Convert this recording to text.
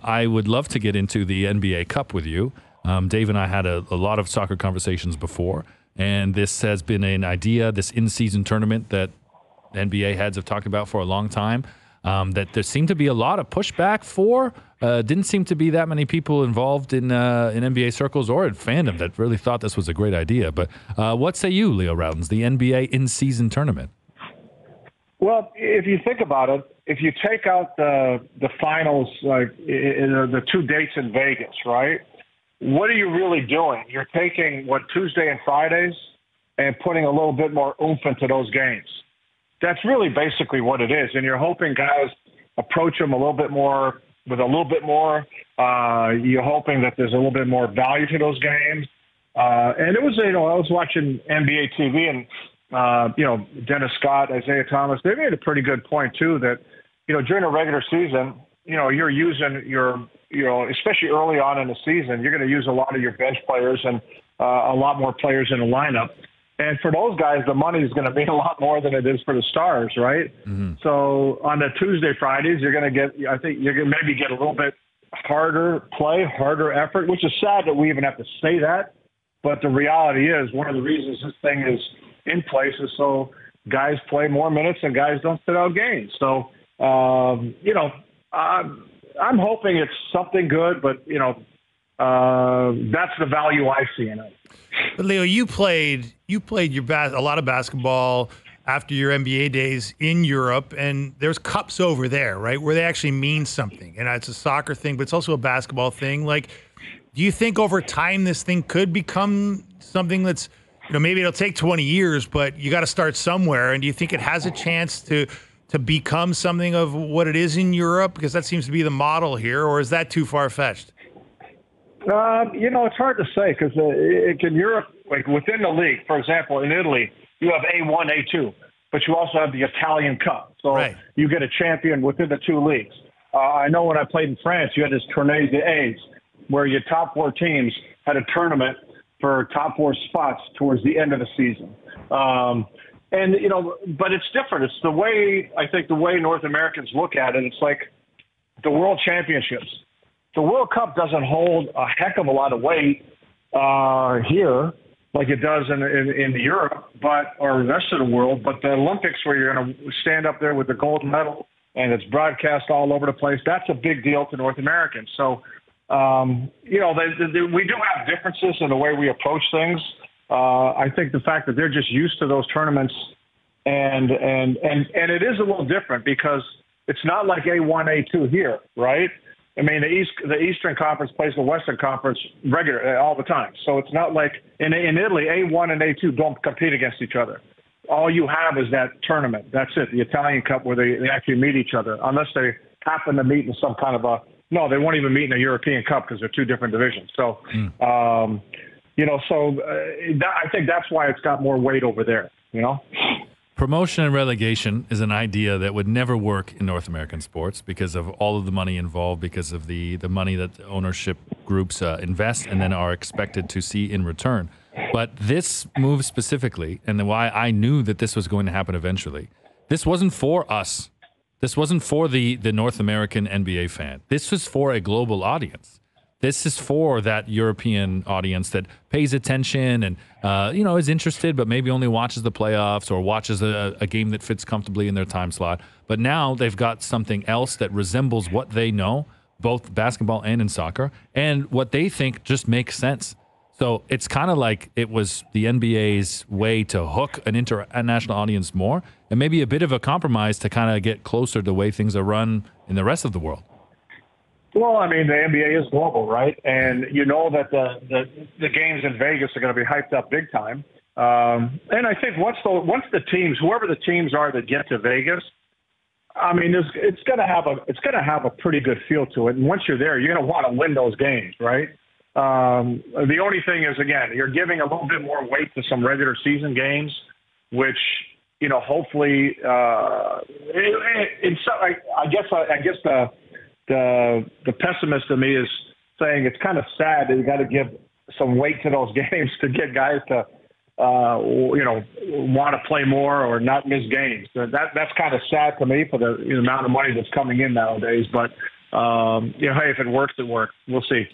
I would love to get into the NBA Cup with you. Dave and I had a lot of soccer conversations before, and this has been an idea, this in-season tournament that NBA heads have talked about for a long time, that there seemed to be a lot of pushback for. Didn't seem to be that many people involved in NBA circles or in fandom that really thought this was a great idea. But what say you, Leo Rautins, the NBA in-season tournament? Well, if you think about it, if you take out the finals, like the 2 dates in Vegas, right? What are you really doing? You're taking, Tuesday and Fridays and putting a little bit more oomph into those games. That's really basically what it is. And you're hoping guys approach them a little bit more with a little bit more. You're hoping that there's a little bit more value to those games. And it was, I was watching NBA TV and, Dennis Scott, Isaiah Thomas, they made a pretty good point too that, during the regular season, you're using especially early on in the season, you're going to use a lot of your bench players and a lot more players in the lineup. And for those guys, the money is going to mean a lot more than it is for the stars, right? Mm-hmm. So on the Tuesday, Fridays, you're going to get, I think you're going to maybe get a little bit harder play, harder effort, which is sad that we even have to say that. But the reality is one of the reasons this thing is in place is so guys play more minutes and guys don't sit out games. So, I'm hoping it's something good, but, that's the value I see in it. But Leo, you played a lot of basketball after your NBA days in Europe, and there's cups over there, right, where they actually mean something. And it's a soccer thing, but it's also a basketball thing. Like, do you think over time this thing could become something that's, maybe it'll take 20 years, but you got to start somewhere. And do you think it has a chance to become something of what it is in Europe? Because that seems to be the model here, or is that too far-fetched? It's hard to say because in Europe, like within the league, for example, in Italy, you have A1, A2, but you also have the Italian Cup. So right. You get a champion within the 2 leagues. I know when I played in France, you had this Tournée des A's, where your top 4 teams had a tournament for top 4 spots towards the end of the season. But it's different. It's the way North Americans look at it. It's like the World Championships. The World Cup doesn't hold a heck of a lot of weight here like it does in Europe, or the rest of the world. But the Olympics, where you're going to stand up there with the gold medal and it's broadcast all over the place, that's a big deal to North Americans. So, we do have differences in the way we approach things. I think the fact that they're just used to those tournaments and it is a little different because it's not like A1, A2 here, right? I mean, the Eastern Conference plays the Western Conference regular all the time. So it's not like in Italy, A1 and A2 don't compete against each other. All you have is that tournament. That's it, the Italian Cup, where they actually meet each other, unless they happen to meet in some kind of they won't even meet in a European Cup because they're 2 different divisions. So, I think that's why it's got more weight over there, Promotion and relegation is an idea that would never work in North American sports because of all of the money involved, because of the money that the ownership groups invest and then are expected to see in return. But this move specifically, and why I knew that this was going to happen eventually, this wasn't for us. This wasn't for the North American NBA fan. This was for a global audience. This is for that European audience that pays attention and, is interested, but maybe only watches the playoffs or watches a game that fits comfortably in their time slot. But now they've got something else that resembles what they know, both basketball and in soccer, and what they think just makes sense. So it's kind of like it was the NBA's way to hook an international audience more, and maybe a bit of a compromise to kind of get closer to the way things are run in the rest of the world. Well, I mean, the NBA is global, right? And you know that the games in Vegas are going to be hyped up big time. And I think once the teams, whoever the teams are that get to Vegas, I mean, it's going to have a pretty good feel to it. And once you're there, you're going to want to win those games, right? The only thing is, again, you're giving a little bit more weight to some regular season games, which hopefully, I guess the pessimist in me is saying it's kind of sad that you got to give some weight to those games to get guys to, want to play more or not miss games. That's kind of sad to me for the amount of money that's coming in nowadays. But Hey, if it works, it works. We'll see.